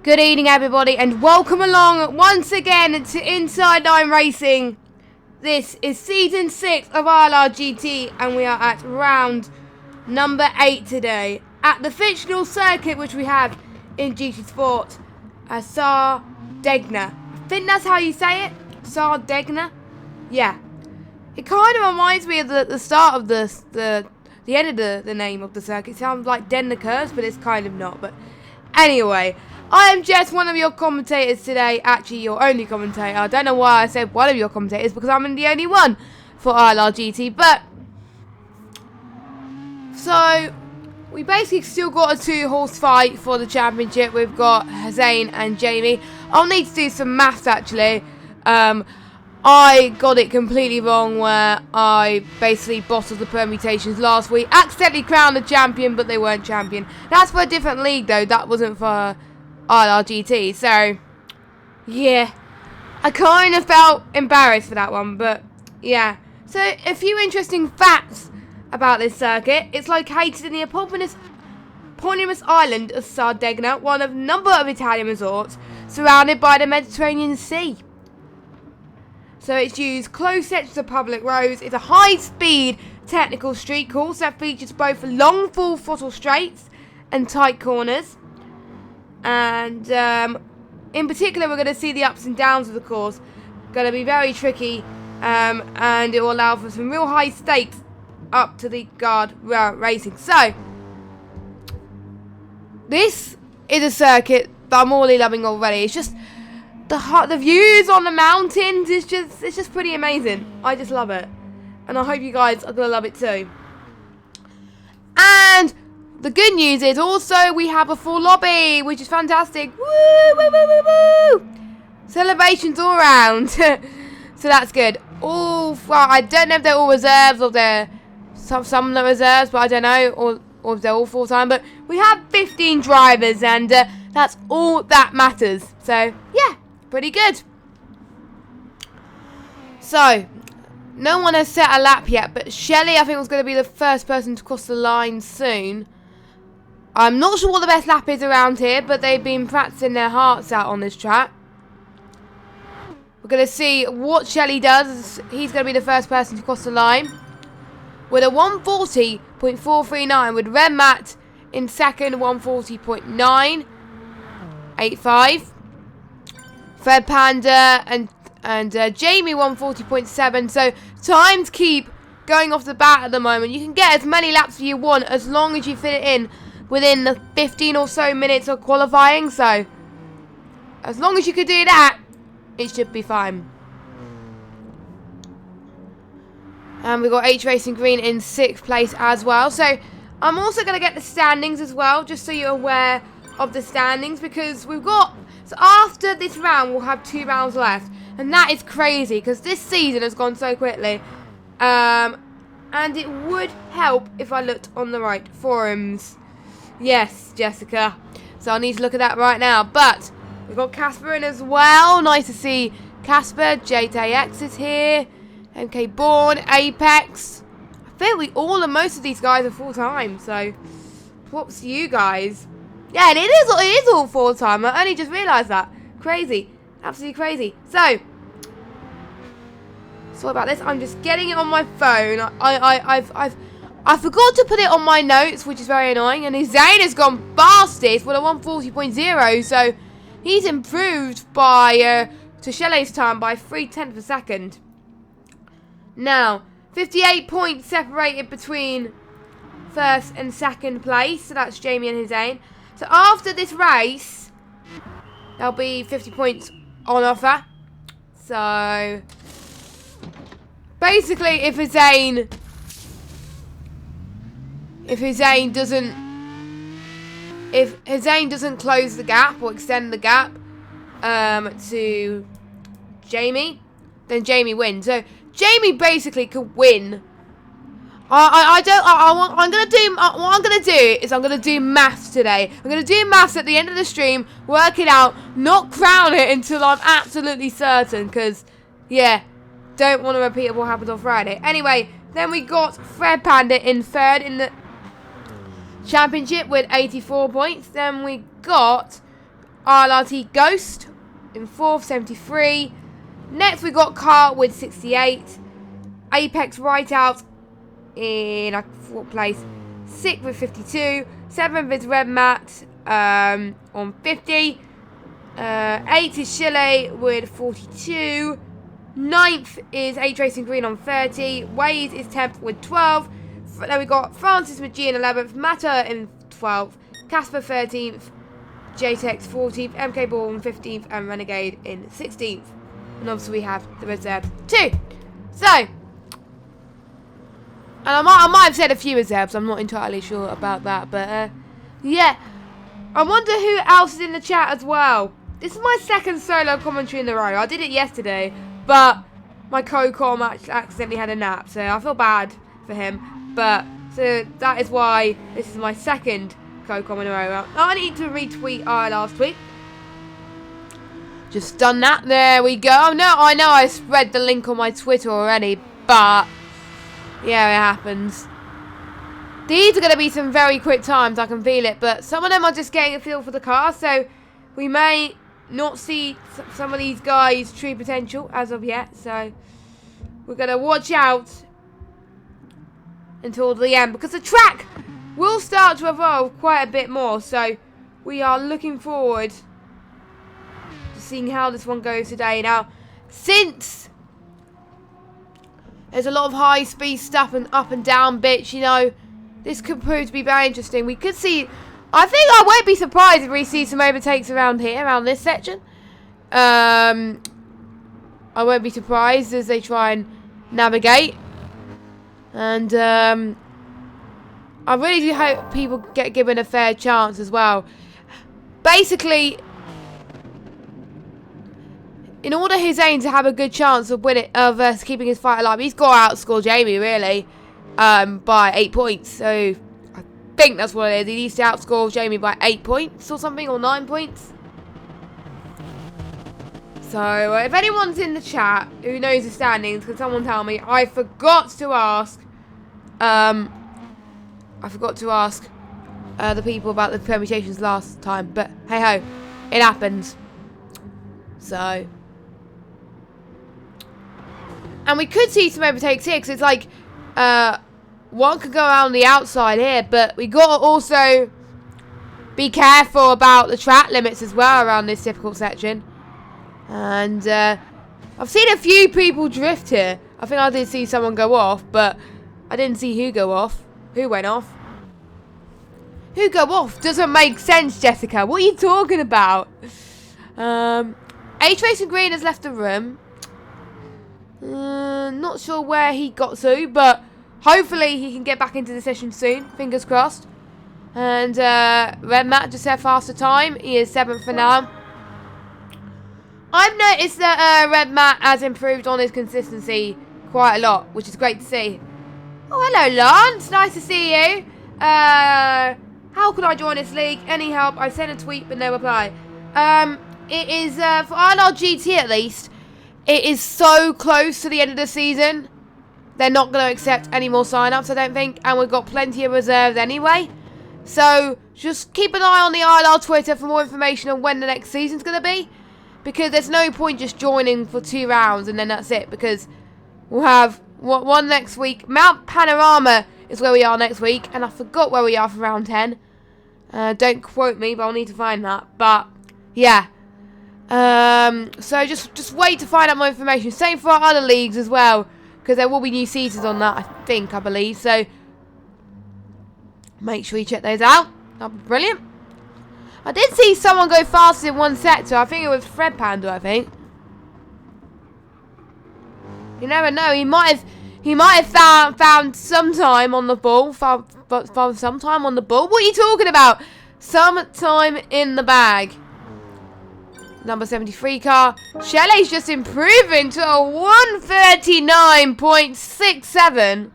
Good evening, everybody, and welcome along once again to Inside Line Racing. This is Season 6 of ILRGT, and we are at round number 8 today at the fictional circuit which we have in GT Sport, Sardegna. I think that's how you say it, Sardegna. Yeah, it kind of reminds me of the start of the end of the name of the circuit. It sounds like Den the Curse, but it's kind of not. But anyway, I am just one of your commentators today. Actually, your only commentator. I don't know why I said one of your commentators, because I'm the only one for ILRGT. But so we basically still got a 2-horse fight for the championship. We've got Zane and Jamie. I'll need to do some maths actually. I got it completely wrong where I basically bottled the permutations last week. Accidentally crowned the champion, but they weren't champion. That's for a different league though. That wasn't for ILRGT. So, yeah. I kind of felt embarrassed for that one, but yeah. So, a few interesting facts about this circuit. It's located in the eponymous island of Sardegna, one of a number of Italian resorts, surrounded by the Mediterranean Sea. So it's used close sections of public roads. It's a high-speed technical street course that features both long full throttle straights and tight corners. And in particular, we're going to see the ups and downs of the course. Going to be very tricky, and it will allow for some real high stakes up to the guard racing. So this is a circuit that I'm really loving already. It's just the views on the mountains, it's just pretty amazing. I just love it. And I hope you guys are going to love it too. And the good news is also we have a full lobby, which is fantastic. Woo, woo, woo, woo, woo. Celebrations all around. So that's good. Well, I don't know if they're all reserves or they're some of the reserves, but I don't know. Or if they're all full-time. But we have 15 drivers, and that's all that matters. So, yeah. Pretty good. So, no one has set a lap yet, but Shelley, I think, was going to be the first person to cross the line soon. I'm not sure what the best lap is around here, but they've been practicing their hearts out on this track. We're going to see what Shelley does. He's going to be the first person to cross the line with a 140.439, with Red Matt in second, 140.985. Fred Panda and Jamie 140.7. So times keep going off the bat at the moment. You can get as many laps as you want as long as you fit it in within the 15 or so minutes of qualifying. So as long as you can do that, it should be fine. And we've got H Racing Green in 6th place as well. So I'm also going to get the standings as well, just so you're aware of the standings, because we've got... So after this round, we'll have 2 rounds left. And that is crazy, because this season has gone so quickly. And it would help if I looked on the right forums. Yes, Jessica. So I need to look at that right now. But we've got Casper in as well. Nice to see Casper. JTX is here. MK Bourne, Apex. I think most of these guys are full-time. So props to you guys. Yeah, it is all full-time. I only just realised that. Crazy. Absolutely crazy. So, sorry about this. I'm just getting it on my phone. I forgot to put it on my notes, which is very annoying. And his Zane has gone fastest with a 140.0. So, he's improved by, to Shelley's time by 0.3 of a second. Now, 58 points separated between first and second place. So, that's Jamie and his Zane. So after this race, there'll be 50 points on offer. So basically, if Hussein doesn't close the gap or extend the gap to Jamie, then Jamie wins. So Jamie basically could win. What I'm gonna do maths today. I'm gonna do maths at the end of the stream, work it out, not crown it until I'm absolutely certain, because, yeah, don't want to repeat what happened on Friday. Anyway, then we got Fred Panda in 3rd in the championship with 84 points. Then we got ILRT Ghost in 4th, 73. Next we got Car with 68. Apex Whiteout in 4th place, 6th with 52. 7th is Red Matt on 50. 8th is Chile with 42. 9th is H Racing Green on 30. Waze is 10th with 12. Then we got Francis with G in 11th. Matter in 12th. Casper 13th. JTEX 14th. MK Ball in 15th. And Renegade in 16th. And obviously we have the reserves too. So, and I might have said a few reserves. I'm not entirely sure about that. But, yeah. I wonder who else is in the chat as well. This is my second solo commentary in a row. I did it yesterday, but my co-com accidentally had a nap, so I feel bad for him. But, so that is why this is my second co-com in a row. I need to retweet our last tweet. Just done that. There we go. No, I know I spread the link on my Twitter already, but yeah, it happens. These are going to be some very quick times, I can feel it, but some of them are just getting a feel for the car, so we may not see some of these guys' true potential as of yet, so we're going to watch out until the end, because the track will start to evolve quite a bit more, so we are looking forward to seeing how this one goes today. Now, since there's a lot of high-speed stuff and up and down bits, you know, this could prove to be very interesting. We could see, I think I won't be surprised if we see some overtakes around here, around this section. I won't be surprised as they try and navigate. And I really do hope people get given a fair chance as well. Basically, in order for Hussein to have a good chance of winning, of keeping his fight alive, he's got to outscore Jamie, really. By 8 points, so I think that's what it is. He needs to outscore Jamie by 8 points or something, or 9 points. So, if anyone's in the chat who knows the standings, can someone tell me? I forgot to ask, the people about the permutations last time, but hey ho, it happens. So, and we could see some overtakes here, because it's like, one could go around the outside here, but we got to also be careful about the track limits as well around this difficult section. And I've seen a few people drift here. I think I did see someone go off, but I didn't see who go off. Who went off? Who go off? Doesn't make sense, Jessica. What are you talking about? H Racing Green has left the room. Not sure where he got to, but hopefully he can get back into the session soon. Fingers crossed. And Red Matt just had faster time. He is 7th for now. I've noticed that Red Matt has improved on his consistency quite a lot, which is great to see. Oh, hello, Lance. Nice to see you. How can I join this league? Any help? I sent a tweet, but no reply. It is, for ILRGT at least, it is so close to the end of the season. They're not going to accept any more sign-ups, I don't think. And we've got plenty of reserves anyway. So, just keep an eye on the ILR Twitter for more information on when the next season's going to be. Because there's no point just joining for 2 rounds and then that's it. Because we'll have one next week. Mount Panorama is where we are next week. And I forgot where we are for round 10. Don't quote me, but I'll need to find that. But, yeah. So, just wait to find out more information. Same for our other leagues as well. Because there will be new seasons on that, I believe. So, make sure you check those out. That'll be brilliant. I did see someone go faster in one sector. I think it was Fred Panda, I think. You never know. He might have found some time on the ball. Found some time on the ball. What are you talking about? Some time in the bag. Number 73 car. Shelley's just improving to a 139.67.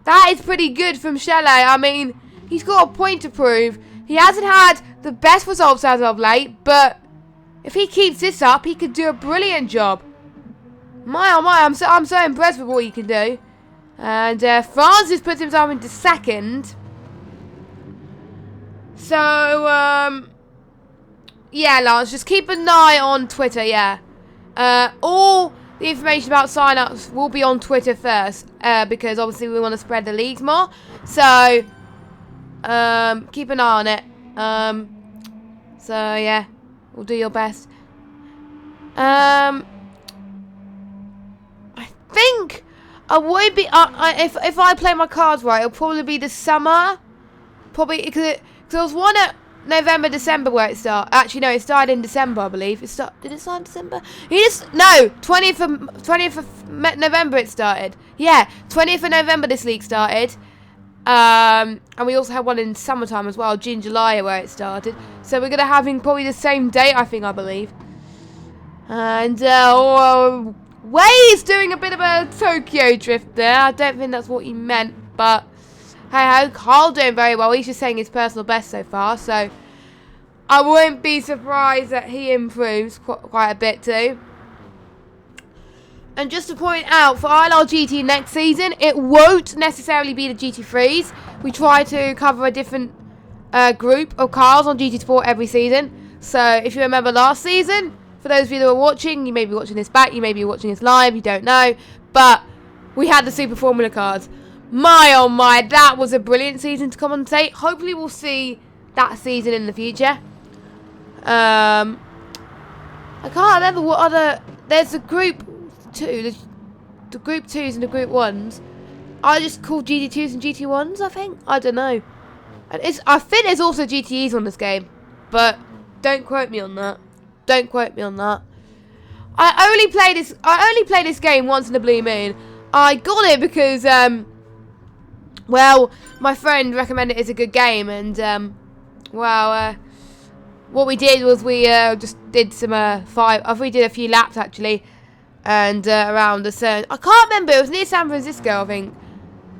That is pretty good from Shelley. I mean, he's got a point to prove. He hasn't had the best results as of late, but if he keeps this up, he could do a brilliant job. My oh my, I'm so impressed with what he can do. And Francis puts himself into second. So, Yeah, Lance, just keep an eye on Twitter, yeah. All the information about sign-ups will be on Twitter first, because obviously we want to spread the leagues more. So, keep an eye on it. So, yeah, we'll do your best. I think I would be, if I play my cards right, it'll probably be the summer. Probably, because there was one at November, December where it started. Actually, no, it started in December, I believe. Did it start in December? No, 20th of November it started. Yeah, 20th of November this league started. And we also had one in summertime as well, June, July, where it started. So we're going to have probably the same date, I believe. And, Way's doing a bit of a Tokyo drift there. I don't think that's what he meant, but hey-ho, Carl doing very well. He's just saying his personal best so far, so I won't be surprised that he improves quite a bit too. And just to point out, for ILRGT next season, it won't necessarily be the GT3s. We try to cover a different group of cars on GT Sport every season. So if you remember last season, for those of you that were watching, you may be watching this back, you may be watching this live, you don't know. But we had the Super Formula cars. My oh my, that was a brilliant season to commentate. Hopefully we'll see that season in the future. I can't remember what other... There's a group 2, the group 2s and the group 1s. I just call GT2s and GT1s, I think. I don't know. And I think there's also GTEs on this game. But don't quote me on that. Don't quote me on that. I only play this game once in a blue moon. I got it because well, my friend recommended it as a good game, and what we did was we just did some we did a few laps actually, and around the certain, I can't remember, it was near San Francisco I think,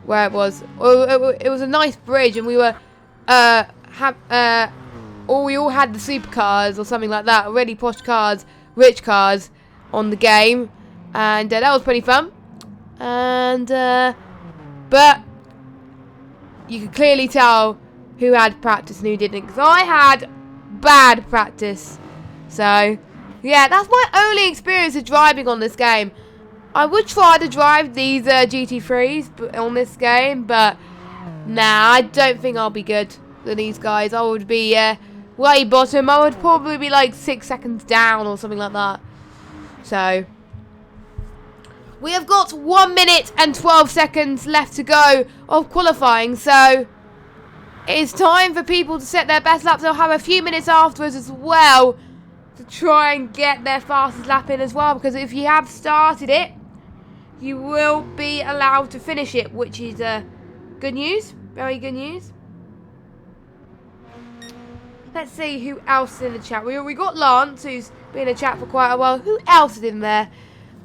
where it was. It was a nice bridge, and we were we all had the supercars or something like that, really posh cars, rich cars on the game, and that was pretty fun. And but you could clearly tell who had practice and who didn't, because I had bad practice. So yeah, that's my only experience of driving on this game. I would try to drive these GT3s on this game, but nah, I don't think I'll be good than these guys. I would be way bottom. I would probably be like 6 seconds down or something like that. So we have got 1 minute and 12 seconds left to go of qualifying, so it is time for people to set their best laps. They'll have a few minutes afterwards as well to try and get their fastest lap in as well, because if you have started it, you will be allowed to finish it, which is good news, very good news. Let's see who else is in the chat. We got Lance, who's been in the chat for quite a while. Who else is in there?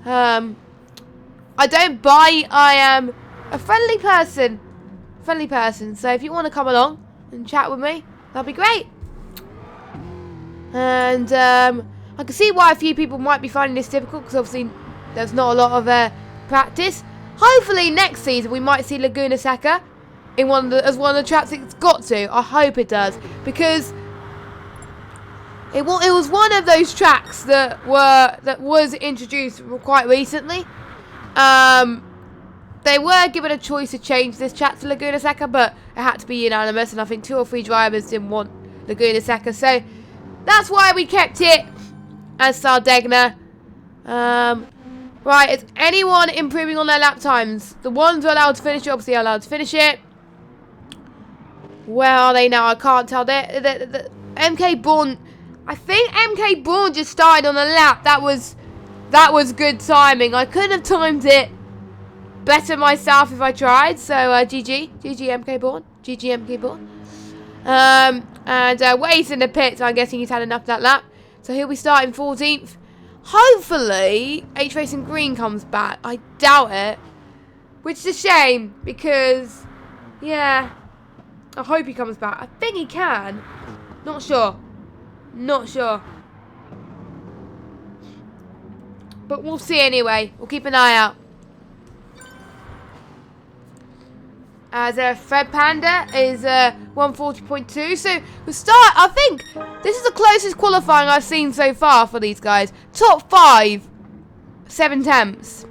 I don't buy. I am a friendly person. So if you want to come along and chat with me, that'd be great. And I can see why a few people might be finding this difficult, because obviously there's not a lot of practice. Hopefully next season we might see Laguna Seca in one of the tracks it's got to. I hope it does, because it was one of those tracks that was introduced quite recently. They were given a choice to change this track to Laguna Seca, but it had to be unanimous, and I think 2 or 3 drivers didn't want Laguna Seca, so that's why we kept it as Sardegna. Right, is anyone improving on their lap times? The ones who are allowed to finish it, obviously are allowed to finish it. Where are they now? I can't tell. The MK Bourne, I think MK Bourne just started on a lap. That was good timing. I couldn't have timed it better myself if I tried. So GG MK Bourne. GG MK Bourne. And Wade's in the pits. I'm guessing he's had enough of that lap. So he'll be starting 14th. Hopefully H Racing Green comes back. I doubt it, which is a shame, because yeah, I hope he comes back. I think he can. Not sure. But we'll see anyway. We'll keep an eye out. As Fred Panda is 140.2. So we start, I think this is the closest qualifying I've seen so far for these guys. Top 5, 7 tenths.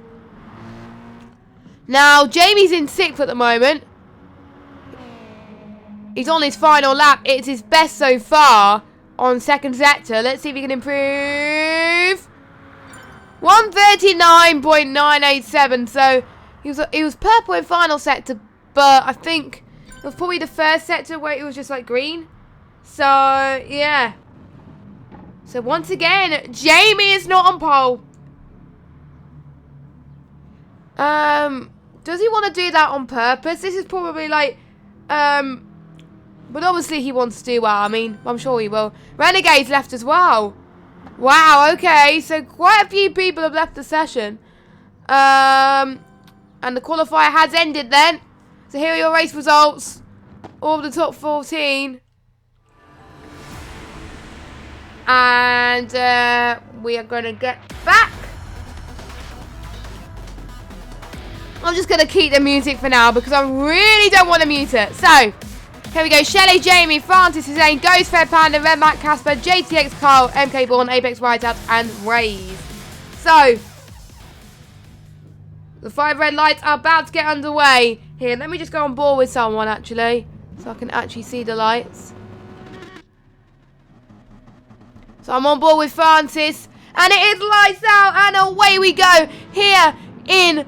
Now, Jamie's in 6th at the moment. He's on his final lap. It's his best so far on second sector. Let's see if he can improve. 139.987. So he was purple in final sector, but I think it was probably the first sector where it was just like green. So yeah. So once again, Jamie is not on pole. Does he want to do that on purpose? This is probably like, but obviously he wants to do well. I mean, I'm sure he will. Renegade's left as well. Wow, okay. So quite a few people have left the session. And the qualifier has ended then. So here are your race results. All of the top 14. And we are going to get back. I'm just going to keep the music for now because I really don't want to mute it. So, here we go. Shelley, Jamie, Francis, Hussein, Ghost, Fred Panda, Red Matt, Casper, JTX, Carl, MK Bourne, Apex Whiteout, and Raze. So, the 5 red lights are about to get underway. Here, let me just go on board with someone, actually, so I can actually see the lights. So, I'm on board with Francis, and it is lights out, and away we go here in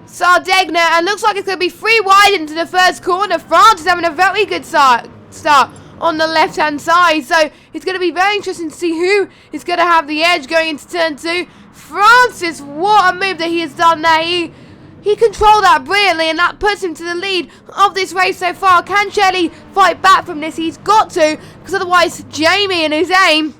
Sardegna, and looks like it's going to be 3 wide into the first corner. France is having a very good start on the left-hand side, so it's going to be very interesting to see who is going to have the edge going into turn 2. Francis, what a move that he has done there. He controlled that brilliantly, and that puts him to the lead of this race so far. Can Shelley fight back from this? He's got to, because otherwise Jamie and his aim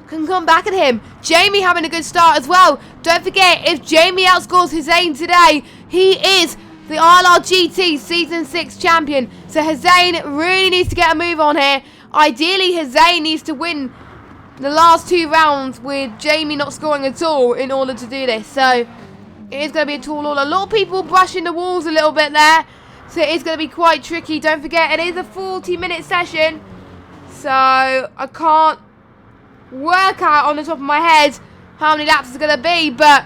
can come back at him. Jamie having a good start as well. Don't forget, if Jamie outscores Hussein today, he is the ILRGT Season 6 champion. So Hussein really needs to get a move on here. Ideally, Hussein needs to win the last 2 rounds with Jamie not scoring at all in order to do this. So it is going to be a tall order. A lot of people brushing the walls a little bit there. So it is going to be quite tricky. Don't forget, it is a 40-minute session. So I can't work out on the top of my head how many laps it's going to be, but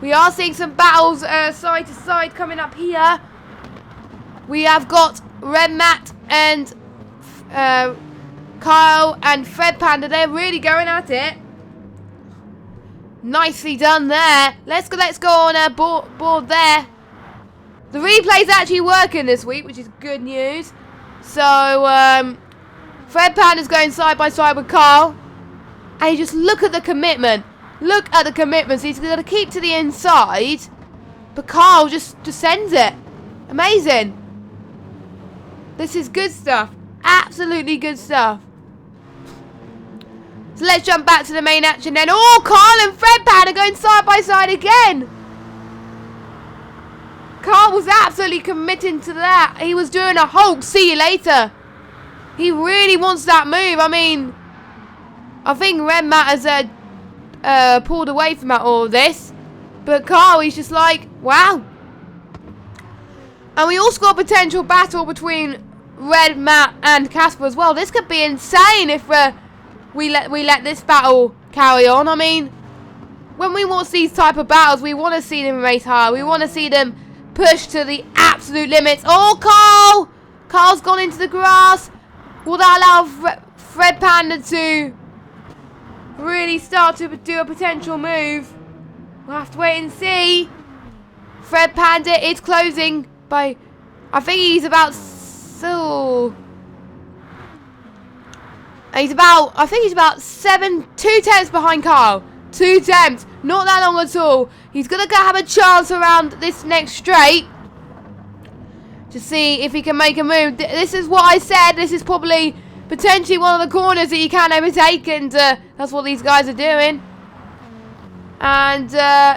we are seeing some battles side to side coming up here. We have got Red Matt and Kyle and Fred Panda. They're really going at it. Nicely done there. Let's go on board there. The replay's actually working this week, which is good news. So Fred Panda's going side by side with Kyle. And you just look at the commitment. Look at the commitment. So he's going to keep to the inside. But Carl just sends it. Amazing. This is good stuff. Absolutely good stuff. So let's jump back to the main action then. Oh, Carl and Fred Pan are going side by side again. Carl was absolutely committing to that. He was doing a Hulk. See you later. He really wants that move. I mean, I think Red Matt has pulled away from all of this. But Carl, he's just like, wow. And we also got a potential battle between Red Matt and Casper as well. This could be insane if we let this battle carry on. I mean, when we watch these type of battles, we want to see them race hard. We want to see them push to the absolute limits. Oh, Carl! Carl's gone into the grass. Will that allow Fred Panda to really start to do a potential move? We'll have to wait and see. Fred Panda is closing by, I think he's about, I think he's about 2 tenths behind Carl. 2 tenths, not that long at all. He's going to have a chance around this next straight to see if he can make a move. This is what I said. This is probably potentially one of the corners that you can overtake, and that's what these guys are doing. And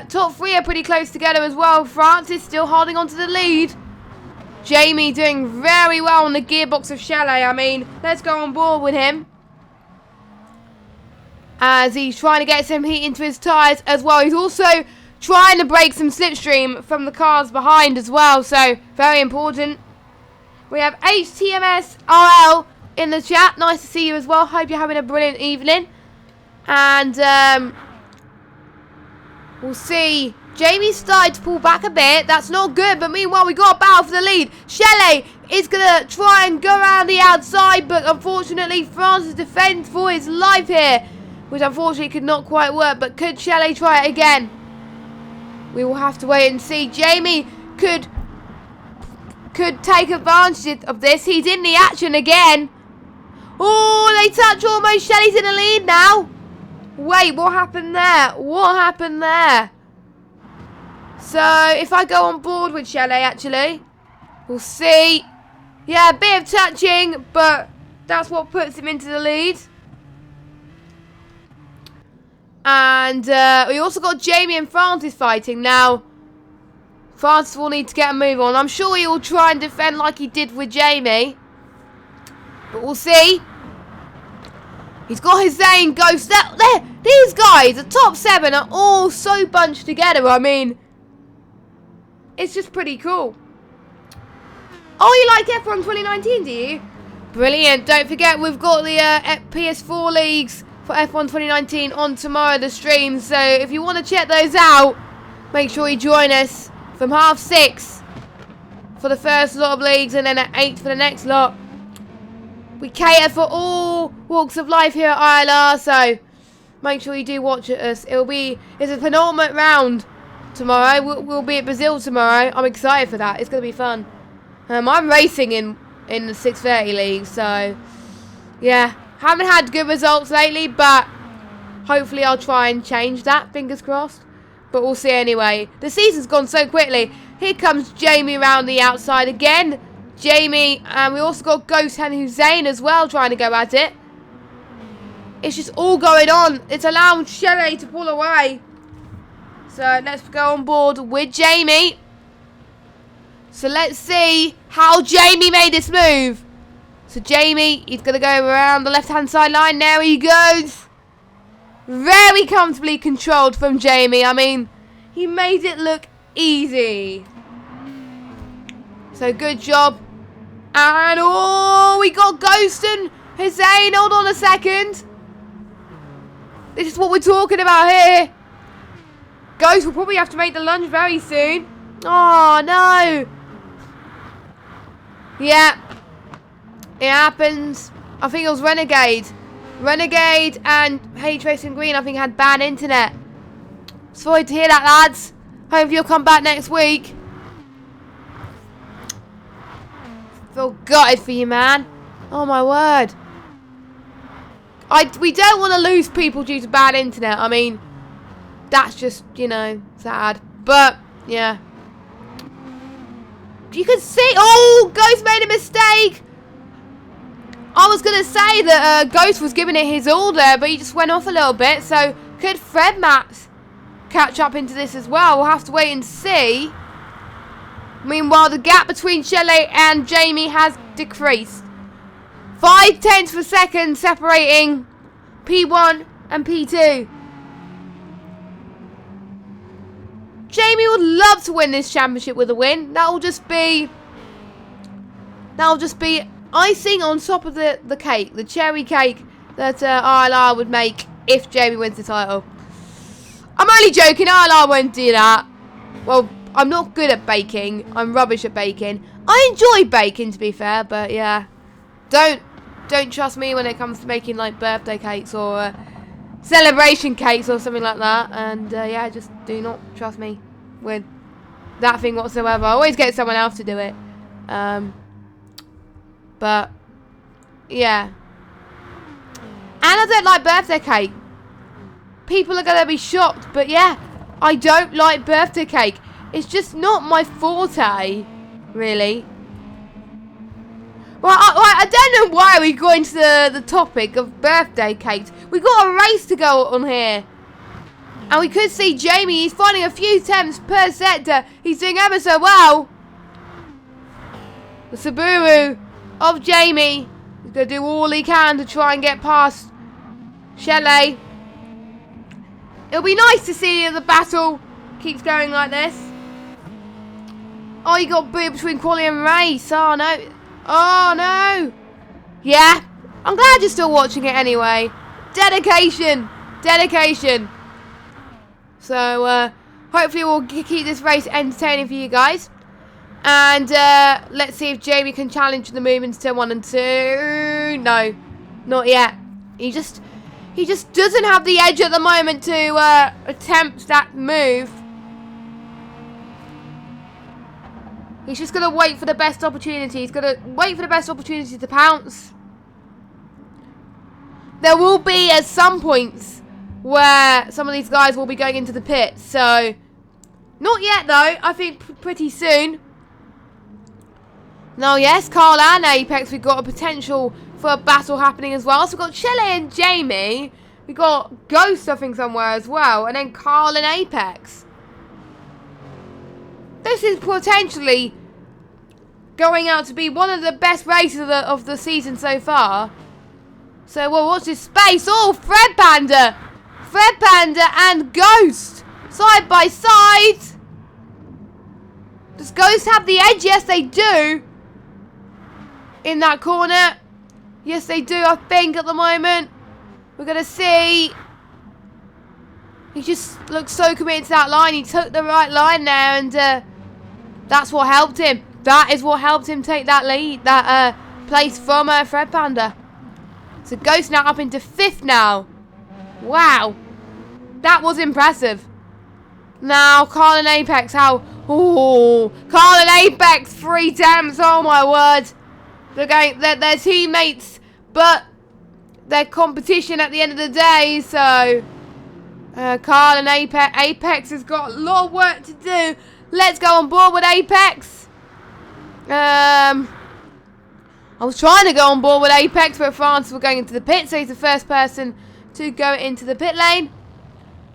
top 3 are pretty close together as well. Francis still holding on to the lead. Jamie doing very well on the gearbox of Chalet. I mean, let's go on board with him, as he's trying to get some heat into his tyres as well. He's also trying to break some slipstream from the cars behind as well. So, very important. We have HTMS RL in the chat. Nice to see you as well. Hope you're having a brilliant evening. And we'll see. Jamie started to pull back a bit. That's not good. But meanwhile, we got a battle for the lead. Shelley is going to try and go around the outside. But unfortunately, Francis defends for his life here. Which unfortunately could not quite work. But could Shelley try it again? We will have to wait and see. Jamie could take advantage of this. He's in the action again. Oh, they touch almost. Shelley's in the lead now. Wait, what happened there? What happened there? So, if I go on board with Shelley, actually, we'll see. Yeah, a bit of touching, but that's what puts him into the lead. And we also got Jamie and Francis fighting. Now, Francis will need to get a move on. I'm sure he will try and defend like he did with Jamie. But we'll see. He's got his Zane Ghost. There, these guys, the top 7, are all so bunched together. I mean, it's just pretty cool. Oh, you like F1 2019, do you? Brilliant. Don't forget, we've got the PS4 leagues for F1 2019 on tomorrow, the stream. So if you want to check those out, make sure you join us from 6:30 for the first lot of leagues and then at 8 for the next lot. We cater for all walks of life here at ILR, so make sure you do watch us. It's a penultimate round tomorrow. We'll be at Brazil tomorrow. I'm excited for that. It's going to be fun. I'm racing in the 6:30 league, so yeah. Haven't had good results lately, but hopefully I'll try and change that. Fingers crossed. But we'll see anyway. The season's gone so quickly. Here comes Jamie around the outside again. Jamie, and we also got Ghost and Hussein as well trying to go at it. It's just all going on. It's allowing Shelley to pull away. So let's go on board with Jamie. So let's see how Jamie made this move. So Jamie, he's going to go around the left-hand side line. There he goes. Very comfortably controlled from Jamie. I mean, he made it look easy. So good job. And oh, we got Ghost and Hussein. Hold on a second. This is what we're talking about here. Ghost will probably have to make the lunge very soon. Oh, no. Yeah. It happens. I think it was Renegade. Renegade and H Racing Green, I think, had bad internet. Sorry to hear that, lads. Hope you'll come back next week. Feel gutted for you, man. Oh, my word. We don't want to lose people due to bad internet. I mean, that's just, you know, sad. But, yeah. You can see... Oh, Ghost made a mistake. I was going to say that Ghost was giving it his all there, but he just went off a little bit. So, could Fred Max catch up into this as well? We'll have to wait and see. Meanwhile, the gap between Shelley and Jamie has decreased. 0.5 of a second separating P1 and P2. Jamie would love to win this championship with a win. That'll just be icing on top of the cake, the cherry cake that ILR would make if Jamie wins the title. I'm only joking. ILR won't do that. Well, I'm not good at baking. I'm rubbish at baking. I enjoy baking, to be fair, but yeah, don't trust me when it comes to making like birthday cakes or celebration cakes or something like that. And yeah, just do not trust me with that thing whatsoever. I always get someone else to do it. But yeah, and I don't like birthday cake. People are gonna be shocked, but yeah, I don't like birthday cake. It's just not my forte, really. Well, I don't know why we got into the topic of birthday cakes. We got a race to go on here. And we could see Jamie, he's finding a few attempts per sector. He's doing ever so well. The Subaru of Jamie. He's going to do all he can to try and get past Shelley. It'll be nice to see the battle keeps going like this. Oh, you got booed between quali and race. Oh, no. Oh, no. Yeah. I'm glad you're still watching it anyway. Dedication. Dedication. So, hopefully we'll keep this race entertaining for you guys. And, let's see if Jamie can challenge the move into turn 1 and 2. No. Not yet. He just doesn't have the edge at the moment to, attempt that move. He's just going to wait for the best opportunity. He's going to wait for the best opportunity to pounce. There will be at some points where some of these guys will be going into the pit. So, not yet though. I think pretty soon. Now, yes, Carl and Apex, we've got a potential for a battle happening as well. So, we've got Shelley and Jamie. We've got Ghost, I think, somewhere as well. And then Carl and Apex. This is potentially going out to be one of the best races of the season so far. So we'll watch this space. Oh, Fred Panda. Fred Panda and Ghost. Side by side. Does Ghost have the edge? Yes, they do. In that corner. Yes, they do, I think, at the moment. We're going to see. He just looks so committed to that line. He took the right line there, and that's what helped him. That is what helped him take that lead, that place from Fred Panda. So Ghost now up into 5th now. Wow. That was impressive. Now, Carl and Apex, how... Oh, Carl and Apex, 3 attempts. Oh, my word. They're going... They're teammates, but they're competition at the end of the day, so... Carl and Apex has got a lot of work to do. Let's go on board with Apex. I was trying to go on board with Apex, but France were going into the pit, so he's the first person to go into the pit lane.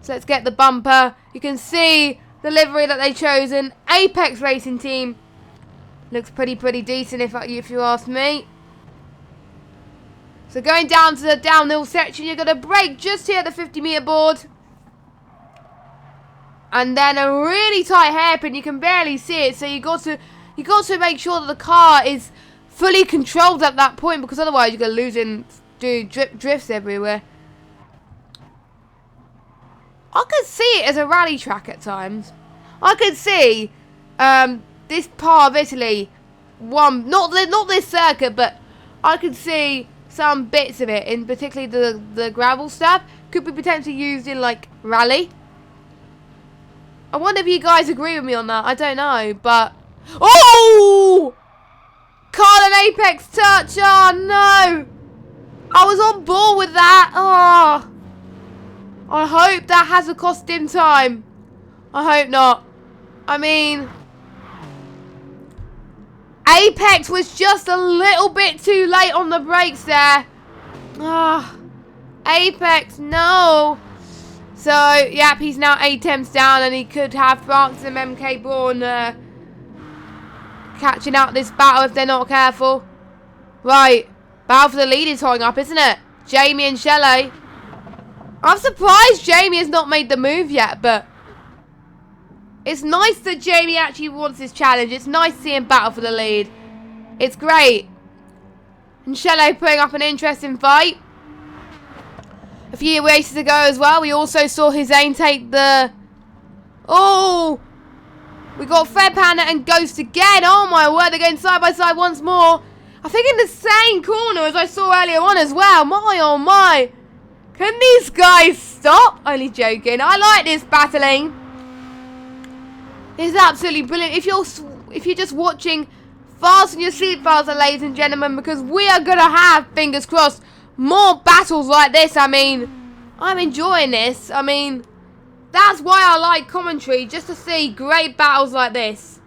So let's get the bumper. You can see the livery that they've chosen. Apex Racing Team. Looks pretty decent if you ask me. So going down to the downhill section, you're going to brake just here at the 50-meter board. And then a really tight hairpin. You can barely see it, so you got to make sure that the car is fully controlled at that point, because otherwise you're going to lose and do drifts everywhere. I could see it as a rally track at times. I could see this part of Italy, not this circuit, but I could see some bits of it, in particularly the gravel stuff, could be potentially used in like rally. I wonder if you guys agree with me on that. I don't know, but... Oh! Carl and Apex touch. Oh, no. I was on board with that. Oh. I hope that hasn't cost him time. I hope not. I mean... Apex was just a little bit too late on the brakes there. Ah. Apex, no. So, yep, he's now 8 attempts down, and he could have France and MK Braun catching out this battle if they're not careful. Right, battle for the lead is hung up, isn't it? Jamie and Shelley. I'm surprised Jamie has not made the move yet, but it's nice that Jamie actually wants this challenge. It's nice to see him battle for the lead. It's great. And Shelley putting up an interesting fight. A few races ago as well, we also saw Hussein take the... Oh! We got Fred Panda and Ghost again. Oh my word, they're going side by side once more. I think in the same corner as I saw earlier on as well. My oh my. Can these guys stop? Only joking. I like this battling. It's absolutely brilliant. If you're just watching, fasten your seatbelts, ladies and gentlemen, because we are going to have, fingers crossed, more battles like this. I mean, I'm enjoying this. I mean, that's why I like commentary, just to see great battles like this.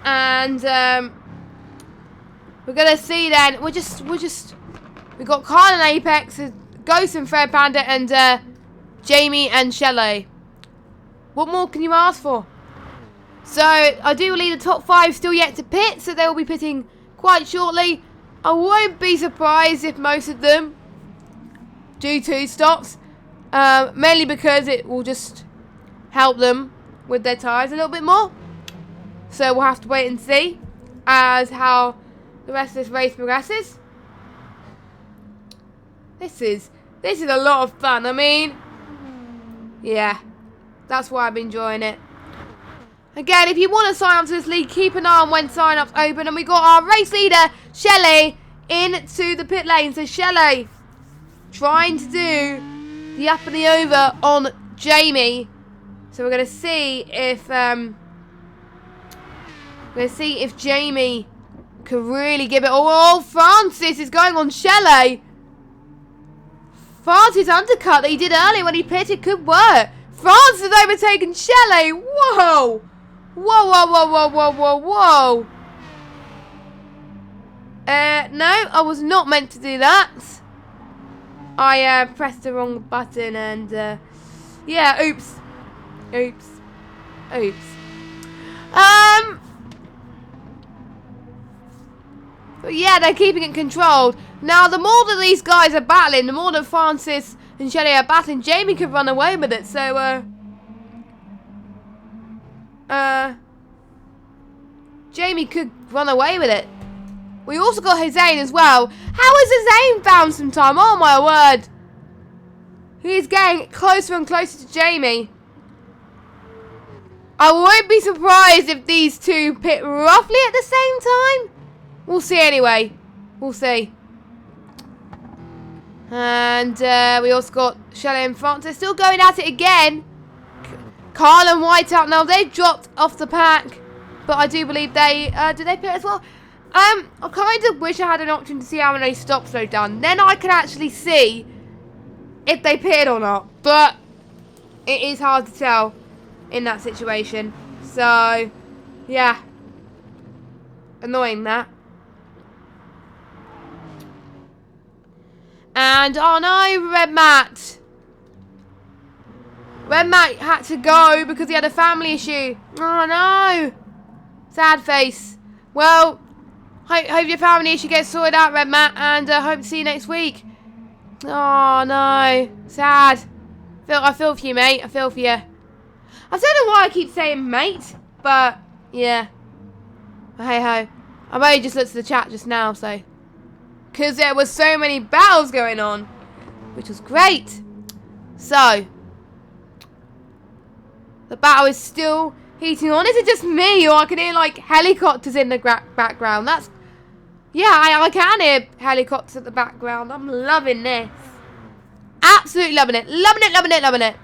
And we're gonna see then. We got Carl and Apex, Ghost and Fred Panda, and Jamie and Shelley. What more can you ask for? So I do believe the top 5 still yet to pit, so they will be pitting quite shortly. I won't be surprised if most of them do 2 stops. Mainly because it will just help them with their tyres a little bit more. So we'll have to wait and see as how the rest of this race progresses. This is a lot of fun. I mean, yeah, that's why I'm enjoying it. Again, if you want to sign up to this league, keep an eye on when sign-ups open. And we got our race leader, Shelley, into the pit lane. So Shelley trying to do the up and the over on Jamie. So we're going to see if Jamie can really give it all. Oh, Francis is going on Shelley. Francis undercut that he did earlier when he pitted could work. Francis has overtaken Shelley. Whoa. Whoa, whoa, whoa, whoa, whoa, whoa, whoa. No, I was not meant to do that. I pressed the wrong button and, yeah, oops. Oops. Oops. But yeah, they're keeping it controlled. Now, the more that these guys are battling, the more that Francis and Shelley are battling, Jamie could run away with it. So, Jamie could run away with it. We also got Hussein as well. How has Hussein found some time? Oh my word. He's getting closer and closer to Jamie. I won't be surprised if these two pit roughly at the same time. We'll see anyway. We'll see. And we also got Shelley and Francis still going at it again. Carl and Whiteout now, they've dropped off the pack. But I do believe they, did they pit as well? I kind of wish I had an option to see how many stops they've done. Then I could actually see if they pitted or not. But it is hard to tell in that situation. So, yeah. Annoying that. And, oh no, Red Matt. Red Matt had to go because he had a family issue. Oh no. Sad face. Well, hope your family issue gets sorted out, Red Matt, and hope to see you next week. Oh no. Sad. I feel for you, mate. I feel for you. I don't know why I keep saying mate, but yeah. Hey ho. I've only just looked at the chat just now, so. Because there was so many battles going on, which was great. So, the battle is still heating on. Is it just me, or I can hear like helicopters in the background? That's, yeah, I can hear helicopters at the background. I'm loving this. Absolutely loving it. Loving it, loving it, loving it.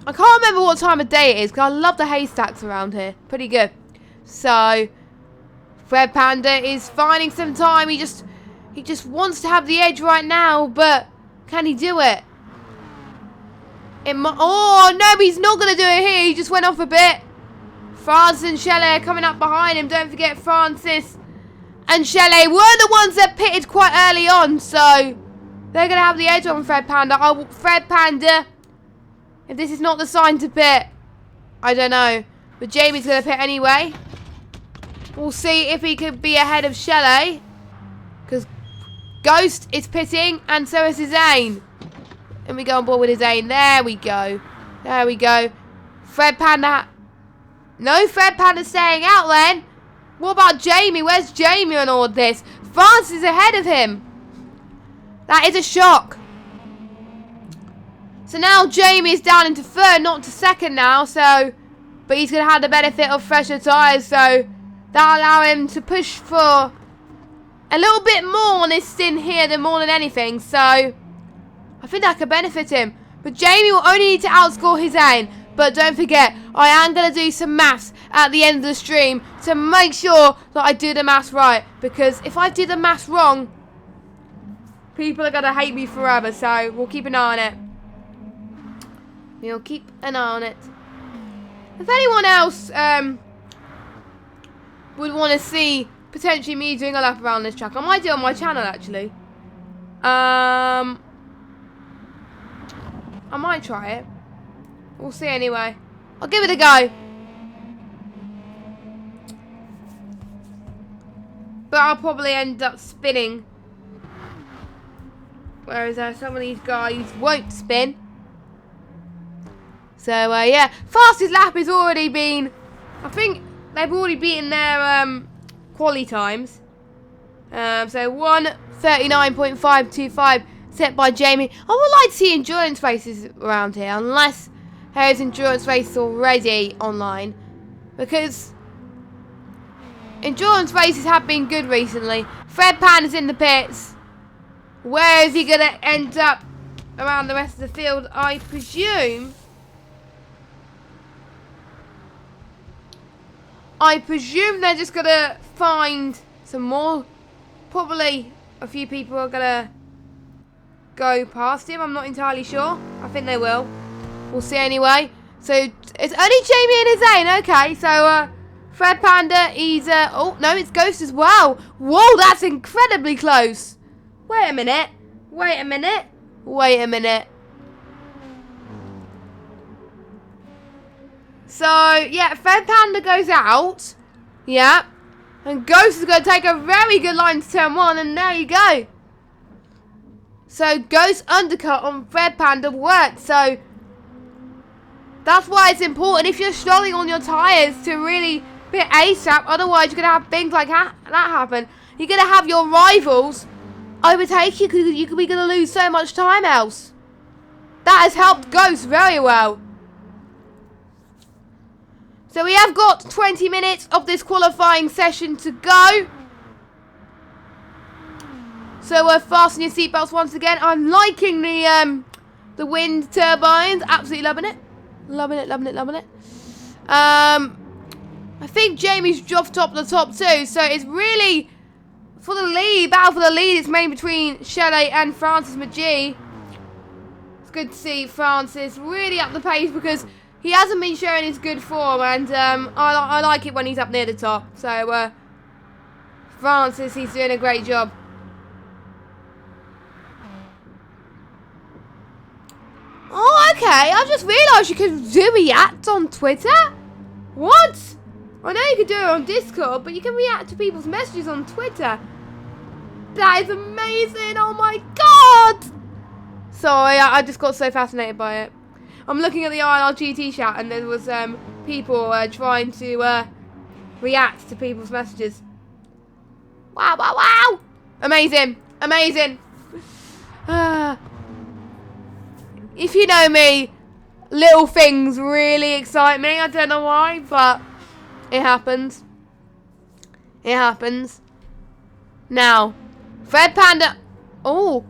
I can't remember what time of day it is because I love the haystacks around here. Pretty good. So, Fred Panda is finding some time. He just wants to have the edge right now, but can he do it? Oh no, he's not going to do it here. He just went off a bit. Francis and Shelley are coming up behind him. Don't forget Francis and Shelley were the ones that pitted quite early on, so they're going to have the edge on Fred Panda. Fred Panda. If this is not the sign to pit, I don't know. But Jamie's going to pit anyway. We'll see if he could be ahead of Shelley. Because Ghost is pitting and so is Hussein. And we go on board with Hussein. There we go. There we go. Fred Panda. No, Fred Panda's staying out then. What about Jamie? Where's Jamie on all of this? Francis is ahead of him. That is a shock. So now Jamie is down into third, not to second now. So, but he's going to have the benefit of fresher tyres. So that'll allow him to push for a little bit more on this stint here than more than anything. So I think that could benefit him. But Jamie will only need to outscore Hussein. But don't forget, I am going to do some maths at the end of the stream to make sure that I do the maths right. Because if I do the maths wrong, people are going to hate me forever. So we'll keep an eye on it. We'll keep an eye on it. If anyone else would want to see potentially me doing a lap around this track, I might do it on my channel actually. I might try it. We'll see anyway. I'll give it a go. but I'll probably end up spinning. Whereas some of these guys won't spin. So, yeah. Fastest lap has already been... I think they've already beaten their quali times. So, 1:39.525 set by Jamie. I would like to see endurance races around here. Unless there's endurance races already online. Because endurance races have been good recently. Fred Pan is in the pits. Where is he going to end up around the rest of the field? I presume they're just going to find some more. Probably a few people are going to go past him. I'm not entirely sure. I think they will. We'll see anyway. So, it's only Jamie and Zane. Okay, so Fred Panda, he's... oh, no, it's Ghost as well. Whoa, that's incredibly close. Wait a minute. So, yeah, Fred Panda goes out. Yeah. And Ghost is going to take a very good line to turn 1. And there you go. So, Ghost undercut on Fred Panda worked. So, that's why it's important if you're struggling on your tyres to really pit ASAP. Otherwise, you're going to have things like that happen. You're going to have your rivals overtake you because you could be going to lose so much time else. That has helped Ghost very well. So we have got 20 minutes of this qualifying session to go. So fasten your seatbelts once again. I'm liking the wind turbines. Absolutely loving it. Loving it. I think Jamie's dropped off the top too. So it's really... for the lead, battle for the lead, it's mainly between Shelley and Francis McGee. It's good to see Francis really up the pace because he hasn't been showing his good form, and I like it when he's up near the top. So, Francis, he's doing a great job. Oh, okay, I just realised you could do react on Twitter. What? I know you could do it on Discord, but you can react to people's messages on Twitter. That is amazing. Oh my god. Sorry, I just got so fascinated by it. I'm looking at the ILRGT chat and there was people trying to react to people's messages. Wow. Amazing. If you know me, little things really excite me. I don't know why, but it happens. Now, Fred Panda... oh,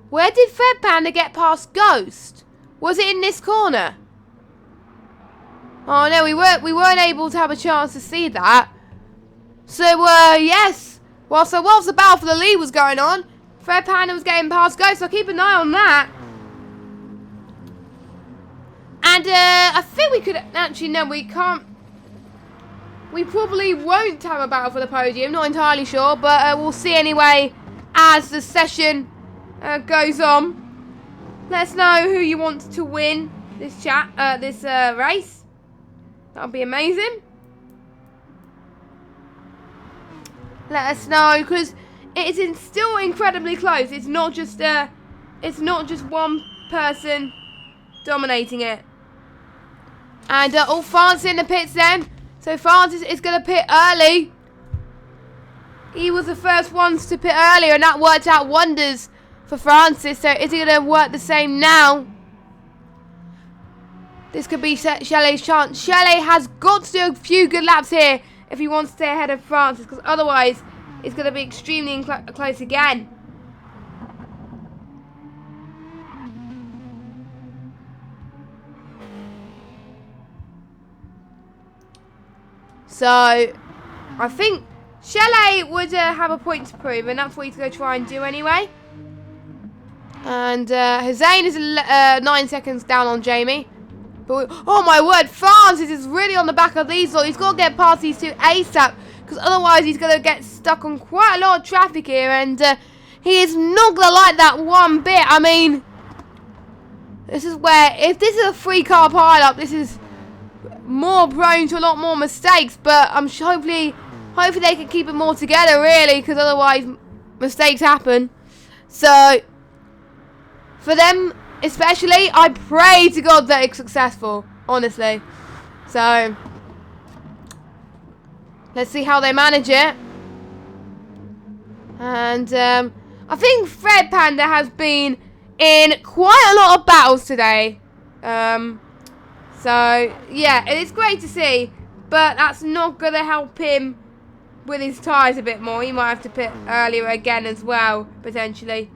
where did Fred Panda get past Ghost? Was it in this corner? Oh no, we weren't able to have a chance to see that. So, yes. Whilst the battle for the lead was going on, Fred Panda was getting past Ghost, so keep an eye on that. And, I think we could... actually, no, we can't... we probably won't have a battle for the podium, not entirely sure, but we'll see anyway as the session goes on. Let us know who you want to win this race. That would be amazing. Let us know, because it is still incredibly close. It's not just one person dominating it. And Francis in the pits then. So Francis is going to pit early. He was the first ones to pit earlier, and that worked out wonders for Francis. So is he going to work the same now? This could be Shelley's chance. Shelley has got to do a few good laps here if he wants to stay ahead of Francis, because otherwise it's going to be extremely close again. So, I think Shelley would have a point to prove, and that's what he's going to try and do anyway. And Hussein is 9 seconds down on Jamie. But oh my word, Francis is really on the back of these lot. He's got to get past these two ASAP, because otherwise he's going to get stuck on quite a lot of traffic here, and he is not going to like that one bit. I mean, this is where, if this is a 3-car pile-up, this is more prone to a lot more mistakes, but hopefully hopefully they can keep them all together, really, because otherwise mistakes happen. So, for them especially, I pray to God that it's successful, honestly. So, let's see how they manage it. And I think Fred Panda has been in quite a lot of battles today. So, yeah, it is great to see. But that's not going to help him with his tyres a bit more. He might have to pit earlier again as well, potentially.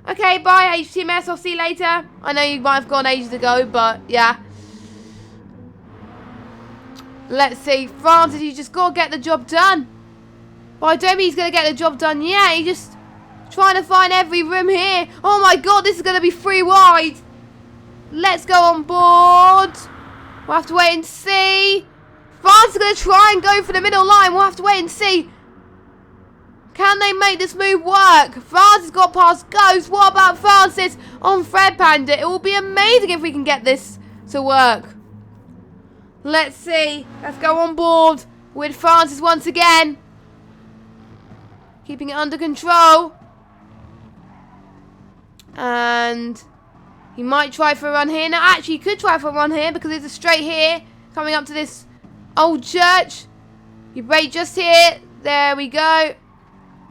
Okay, bye HTMS. I'll see you later. I know you might have gone ages ago, but yeah. Let's see. Francis, you just got to get the job done. But I don't think he's going to get the job done yet. He's just trying to find every room here. Oh my God, this is going to be 3 wide. Let's go on board. We'll have to wait and see. France is going to try and go for the middle line. We'll have to wait and see. Can they make this move work? France has got past Ghost. What about Francis on Fred Panda? It will be amazing if we can get this to work. Let's see. Let's go on board with Francis once again. Keeping it under control. And he might try for a run here. Now, actually, he could try for a run here because there's a straight here coming up to this old church. You brake just here. There we go.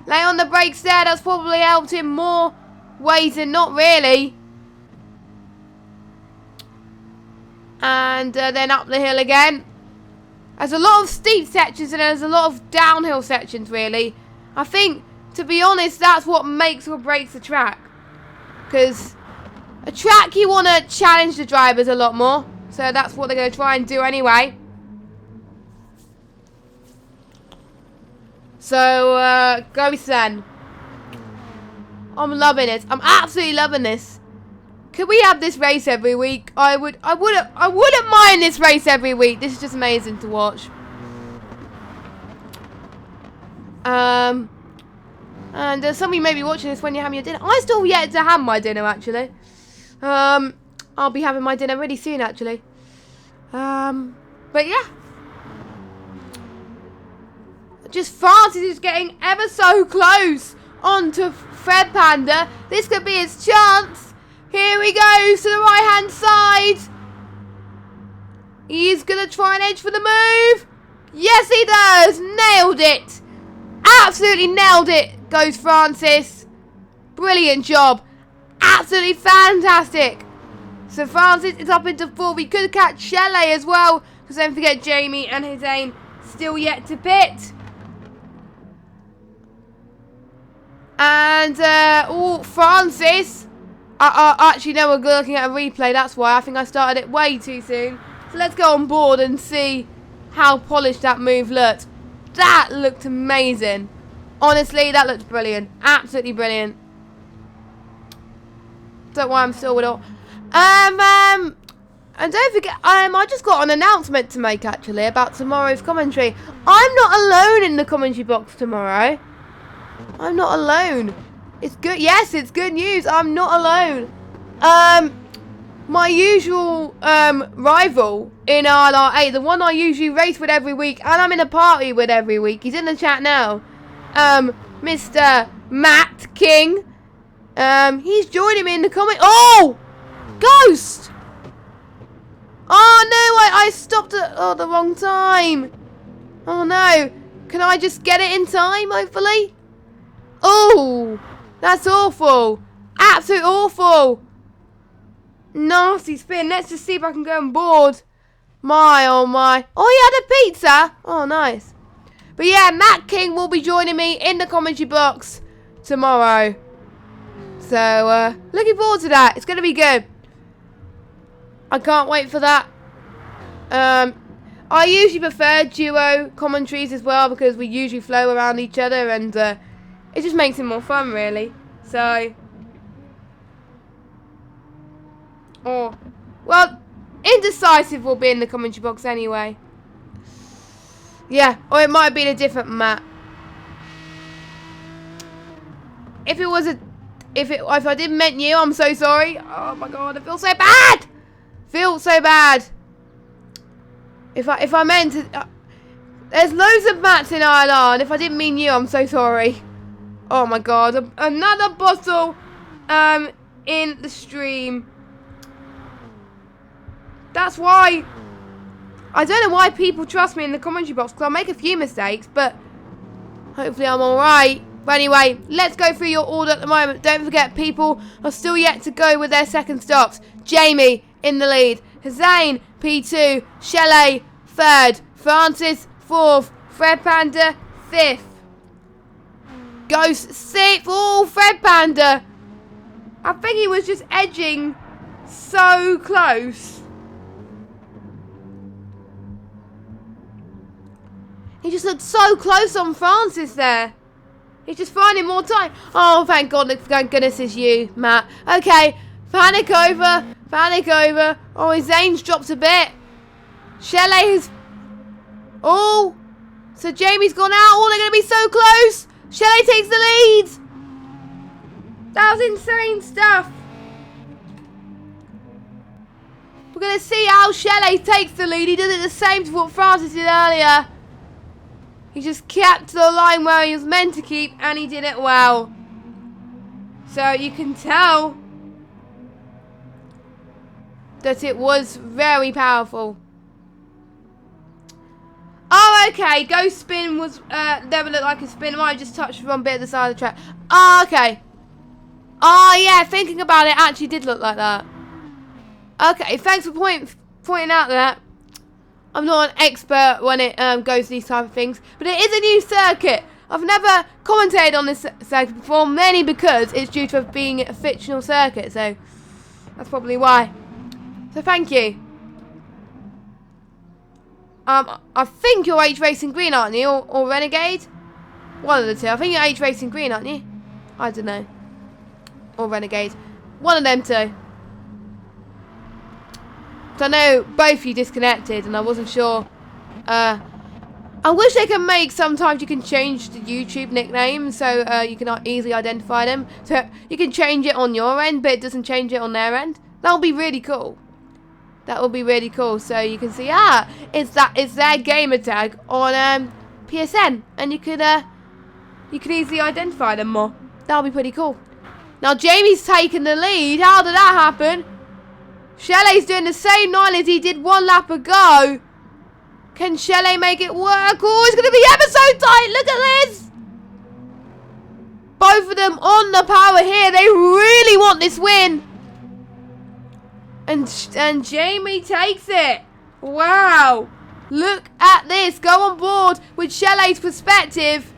Lay on the brakes there. That's probably helped him more ways than not, really. And then up the hill again. There's a lot of steep sections and there's a lot of downhill sections, really. I think, to be honest, that's what makes or breaks the track. Because a track, you want to challenge the drivers a lot more. So that's what they're going to try and do anyway. So, go then. I'm loving it. I'm absolutely loving this. Could we have this race every week? I wouldn't mind this race every week. This is just amazing to watch. And some of you may be watching this when you're having your dinner. I still yet to have my dinner, actually. I'll be having my dinner really soon, actually. But yeah. Just Francis is getting ever so close onto Fred Panda. This could be his chance. Here he goes to the right-hand side. He's going to try and edge for the move. Yes, he does. Nailed it. Absolutely nailed it, goes Francis. Brilliant job. Absolutely fantastic. So Francis is up into 4. We could catch Shelley as well. Because don't forget Jamie and Hussein still yet to pit. And, Francis. Actually, no, we're looking at a replay. That's why. I think I started it way too soon. So let's go on board and see how polished that move looked. That looked amazing. Honestly, that looked brilliant. Absolutely brilliant. Don't worry, I'm still with all. And don't forget, I just got an announcement to make, actually, about tomorrow's commentary. I'm not alone in the commentary box tomorrow. I'm not alone. It's good. Yes, it's good news. I'm not alone. My usual rival in ILR, the one I usually race with every week, and I'm in a party with every week. He's in the chat now. Mr. Matt King. He's joining me in the comment. Oh, Ghost. Oh no, I stopped at the wrong time. Oh no. Can I just get it in time? Hopefully. Oh. That's awful. Absolute awful. Nasty spin. Let's just see if I can go on board. My, oh my. Oh, he had a pizza. Oh, nice. But yeah, Matt King will be joining me in the commentary box tomorrow. So, looking forward to that. It's going to be good. I can't wait for that. I usually prefer duo commentaries as well because we usually flow around each other and it just makes it more fun, really. So, well, Indecisive will be in the commentary box anyway. Yeah, or it might have been a different map. If I didn't meant you, I'm so sorry. Oh my god, I feel so bad. Feel so bad. If I meant There's loads of mats in ILR, and if I didn't mean you, I'm so sorry. Oh my god, another bottle in the stream. That's why I don't know why people trust me in the commentary box, because I'll make a few mistakes, but hopefully I'm alright. But anyway, let's go through your order at the moment. Don't forget, people are still yet to go with their second stops. Jamie in the lead. Hussein, P2. Shelley, 3rd. Francis, 4th. Fred Panda, 5th. Ghost, 6th. Oh, Fred Panda. I think he was just edging so close. He just looked so close on Francis there. He's just finding more time. Oh, thank God. Thank goodness it's you, Matt. Okay. Panic over. Panic over. Oh, his Zane's dropped a bit. Shelley's. Oh. So Jamie's gone out. Oh, they're going to be so close. Shelley takes the lead. That was insane stuff. We're going to see how Shelley takes the lead. He did it the same to what Francis did earlier. He just kept to the line where he was meant to keep, and he did it well. So you can tell that it was very powerful. Oh, okay. Ghost spin was never looked like a spin. It might have just touched one bit at the side of the track. Oh, okay. Oh, yeah. Thinking about it, actually did look like that. Okay. Thanks for pointing out that. I'm not an expert when it goes to these type of things, but it is a new circuit. I've never commentated on this circuit before, mainly because it's due to being a fictional circuit, so that's probably why. So thank you. I think you're H Racing Green, aren't you, or Renegade? One of the two. I think you're H Racing Green, aren't you? I don't know. Or Renegade. One of them two. I know both you disconnected, and I wasn't sure. I wish they can make, sometimes you can change the YouTube nickname so you can easily identify them. So you can change it on your end, but it doesn't change it on their end. That would be really cool. That would be really cool. So you can see, it's their gamer tag on PSN, and you can easily identify them more. That would be pretty cool. Now Jamie's taken the lead. How did that happen? Shelley's doing the same 9 as he did 1 lap ago. Can Shelley make it work? Oh, it's going to be ever so tight. Look at this. Both of them on the power here. They really want this win. And Jamie takes it. Wow. Look at this. Go on board with Shelley's perspective.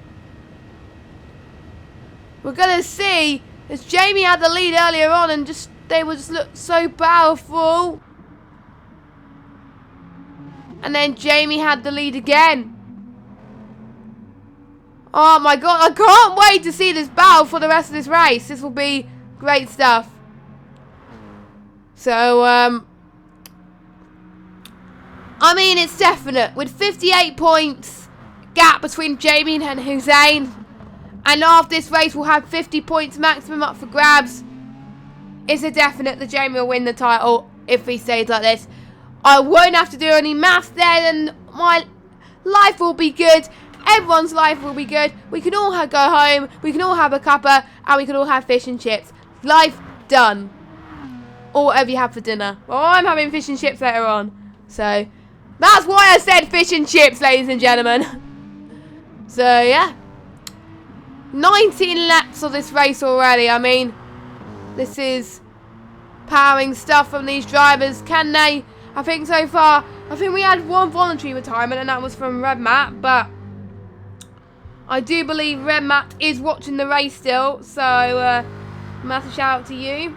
We're going to see, as Jamie had the lead earlier on and just they would just look so powerful. And then Jamie had the lead again. Oh my God, I can't wait to see this battle for the rest of this race. This will be great stuff. So, I mean, it's definite. With 58 points gap between Jamie and Hussein. And after this race, we'll have 50 points maximum up for grabs. It's a definite that Jamie will win the title if he stays like this. I won't have to do any maths there, and my life will be good. Everyone's life will be good. We can all go home. We can all have a cuppa, and we can all have fish and chips. Life done. Or whatever you have for dinner. Well, I'm having fish and chips later on. So, that's why I said fish and chips, ladies and gentlemen. So, yeah. 19 laps of this race already. I mean, this is powering stuff from these drivers. Can they? I think so far, I think we had 1 voluntary retirement, and that was from Red Matt. But I do believe Red Matt is watching the race still. So, massive shout out to you.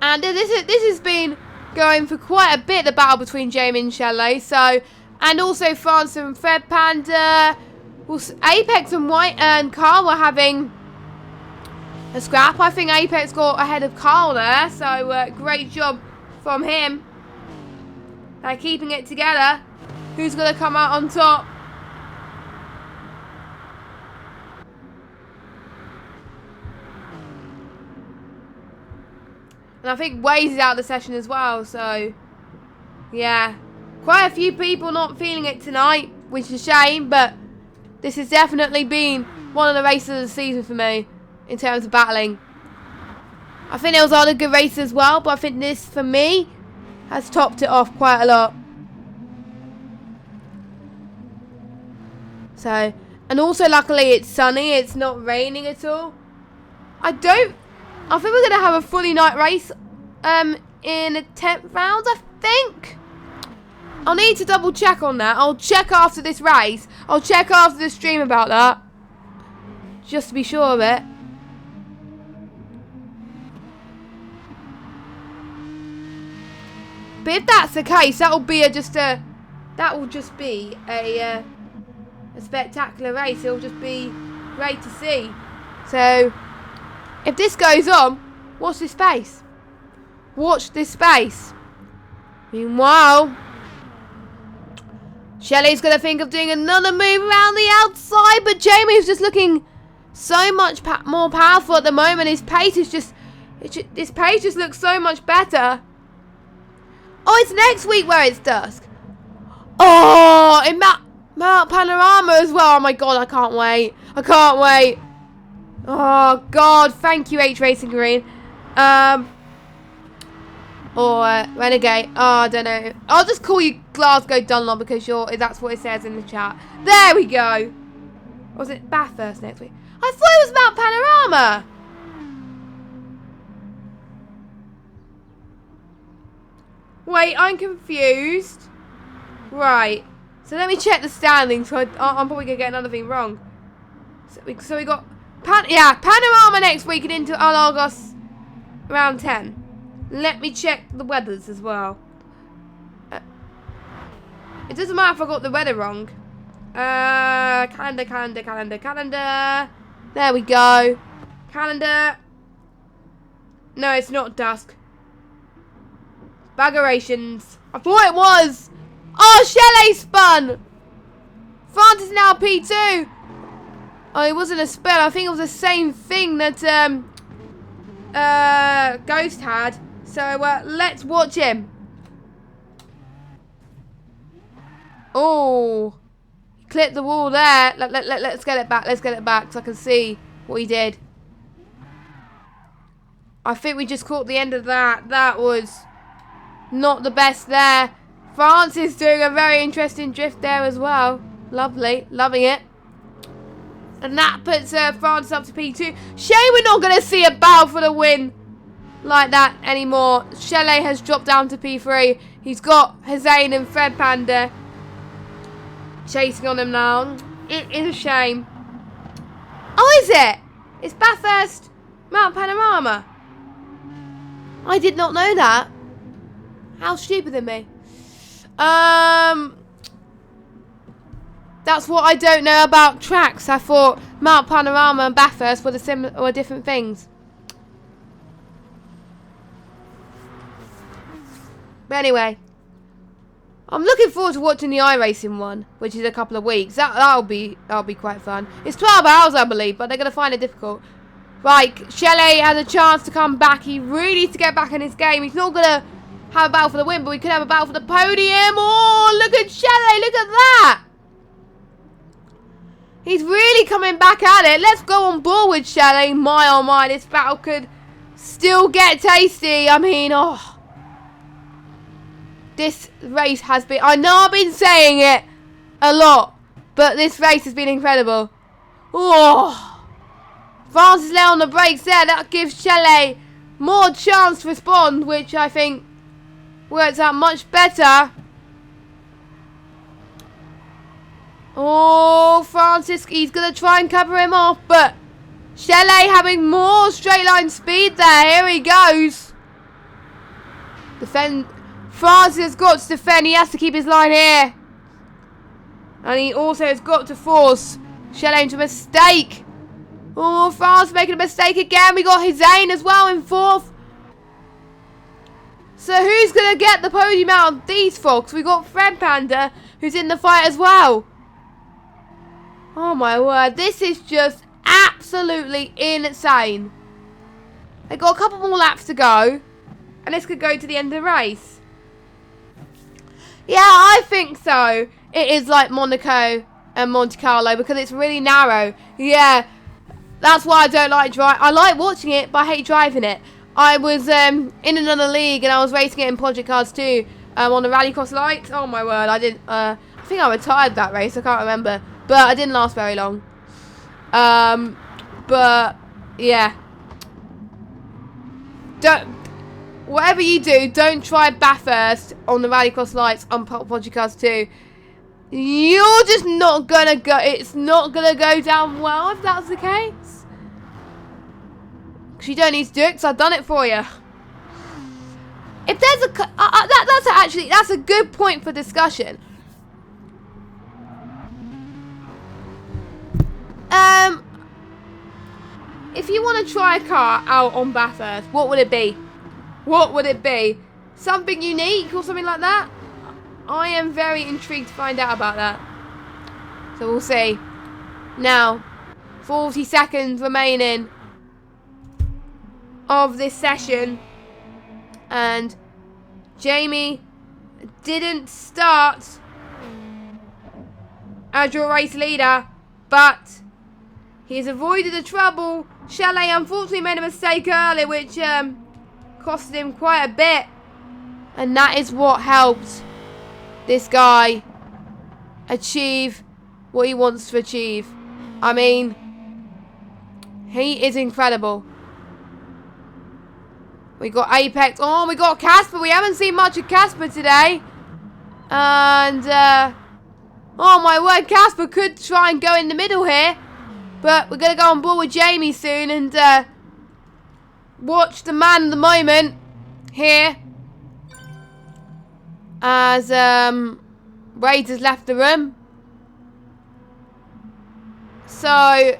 And this has been going for quite a bit, the battle between Jamie and Shelley. So, and also France and Fred Panda. Apex and White and Carl were having a scrap. I think Apex got ahead of Carl there. So, great job from him. Keeping it together. Who's going to come out on top? And I think Waze is out of the session as well, so yeah. Quite a few people not feeling it tonight, which is a shame, but this has definitely been one of the races of the season for me in terms of battling. I think there was other good races as well, but I think this, for me, has topped it off quite a lot. So, and also luckily it's sunny, it's not raining at all. I think we're going to have a fully night race in the 10th round, I think. I'll need to double check on that. I'll check after this race. I'll check after the stream about that. Just to be sure of it. But if that's the case, that will just be a spectacular race. It'll just be great to see. So, if this goes on, watch this space. Watch this space. Meanwhile, Shelley's going to think of doing another move around the outside, but Jamie's just looking so much more powerful at the moment. His pace is just looks so much better. Oh, it's next week where it's dusk. Oh, in Mount Panorama as well. Oh my god, I can't wait. I can't wait. Oh god, thank you H Racing Green. Or Renegade. Oh, I don't know. I'll just call you Glasgow Dunlop because that's what it says in the chat. There we go. Or was it Bathurst next week? I thought it was Mount Panorama. Wait, I'm confused. Right. So let me check the standings. So I'm probably going to get another thing wrong. So we got Panorama next week and into Argos round 10. Let me check the weathers as well. It doesn't matter if I got the weather wrong. Calendar. There we go. Calendar. No, it's not dusk. Bagerations. I thought it was. Oh, Shelley spun. France is now P2. Oh, it wasn't a spin. I think it was the same thing that Ghost had. So let's watch him. Oh, he clipped the wall there. Let's get it back. Let's get it back so I can see what he did. I think we just caught the end of that. That was not the best there. France is doing a very interesting drift there as well. Lovely. Loving it. And that puts France up to P2. Shame we're not going to see a battle for the win like that anymore. Shelley has dropped down to P3. He's got Hussein and Fred Panda chasing on him now. It is a shame. Oh, is it? It's Bathurst Mount Panorama. I did not know that. How stupid of me. That's what I don't know about tracks. I thought Mount Panorama and Bathurst were different things. But anyway, I'm looking forward to watching the iRacing one, which is a couple of weeks. That'll be quite fun. It's 12 hours, I believe, but they're gonna find it difficult. Right, Shelley has a chance to come back. He really needs to get back in his game. He's not gonna have a battle for the win, but we could have a battle for the podium. Oh, look at Shelley! Look at that! He's really coming back at it. Let's go on board with Shelley. My oh my, this battle could still get tasty. I mean, oh. This race has been... I know I've been saying it a lot, but this race has been incredible. Oh. France is laying on the brakes there. That gives Shelley more chance to respond, which I think works out much better. Oh, Francis, he's going to try and cover him off, but Shelley having more straight line speed there. Here he goes. Francis has got to defend. He has to keep his line here. And he also has got to force Shelley into a mistake. Oh, France making a mistake again. We got Hussein as well in fourth. So who's going to get the podium out of these folks? We got Fred Panda, who's in the fight as well. Oh my word, this is just absolutely insane. They got a couple more laps to go. And this could go to the end of the race. Yeah, I think so. It is like Monaco and Monte Carlo because it's really narrow. Yeah, that's why I don't like driving. I like watching it, but I hate driving it. I was in another league and I was racing it in Project Cars 2 on the Rallycross lights. Oh my word, I didn't. I think I retired that race. I can't remember, but I didn't last very long. But yeah, whatever you do, don't try Bathurst on the Rallycross lights on Project Cars 2. You're just not gonna go. It's not gonna go down well if that's the case. Because you don't need to do it. Because I've done it for you. If there's that's a good point for discussion. If you want to try a car out on Bathurst, what would it be? What would it be? Something unique or something like that? I am very intrigued to find out about that. So we'll see. Now, 40 seconds remaining of this session. And Jamie didn't start as your race leader, but he's avoided the trouble. Chalet unfortunately made a mistake earlier, which costed him quite a bit. And that is what helped this guy achieve what he wants to achieve. I mean, he is incredible. We got Apex. Oh, we got Casper. We haven't seen much of Casper today. And, oh my word, Casper could try and go in the middle here. But we're going to go on board with Jamie soon and watch the man of the moment here. As Wade has left the room. So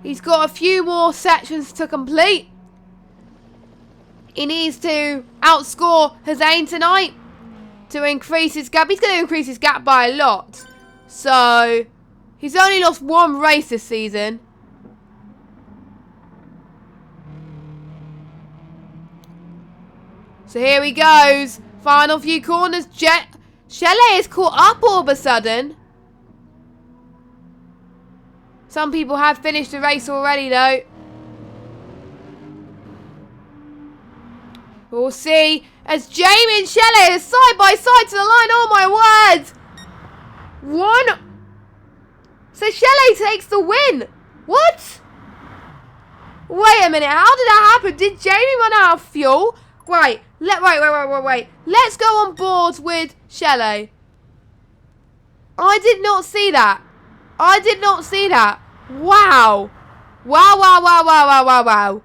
he's got a few more sections to complete. He needs to outscore Hussein tonight to increase his gap. He's going to increase his gap by a lot. So he's only lost one race this season. So here he goes. Final few corners. Chalet is caught up all of a sudden. Some people have finished the race already though. We'll see as Jamie and Chalet are side by side to the line. Oh my word. One. So Chalet takes the win. What? Wait a minute. How did that happen? Did Jamie run out of fuel? Right. Wait. Let's go on board with Chalet. I did not see that. Wow. Wow.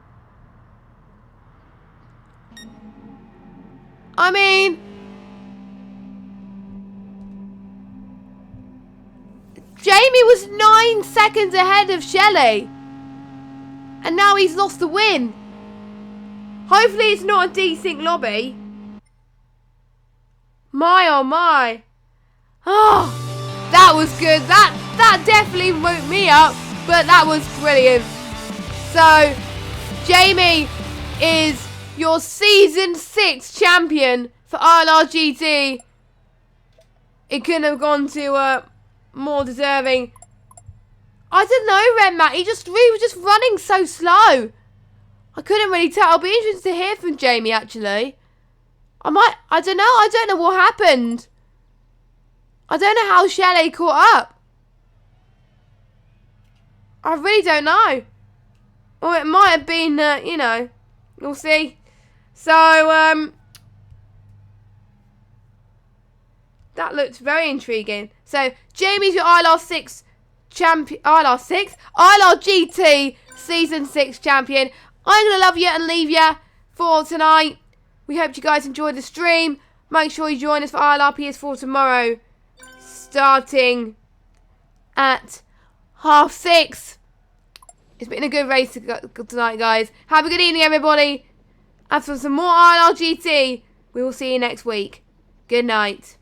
I mean, Jamie was 9 seconds ahead of Chalet. And now he's lost the win. Hopefully it's not a desync lobby. My oh my. Oh, that was good. That definitely woke me up. But that was brilliant. So, Jamie is your Season 6 champion for ILRGT. It couldn't have gone to more deserving. I don't know, Red Matt. He was just running so slow. I couldn't really tell. I'll be interested to hear from Jamie, actually. I don't know. I don't know what happened. I don't know how Chalet caught up. I really don't know. Or it might have been, you know, we'll see. So, that looked very intriguing. So, Jamie's your ILR 6 champion. ILRGT Season 6 champion. I'm going to love you and leave you for tonight. We hope you guys enjoyed the stream. Make sure you join us for ILR PS4 tomorrow. Starting at 6:30. It's been a good race tonight, guys. Have a good evening, everybody. And for some more ILRGT, we will see you next week. Good night.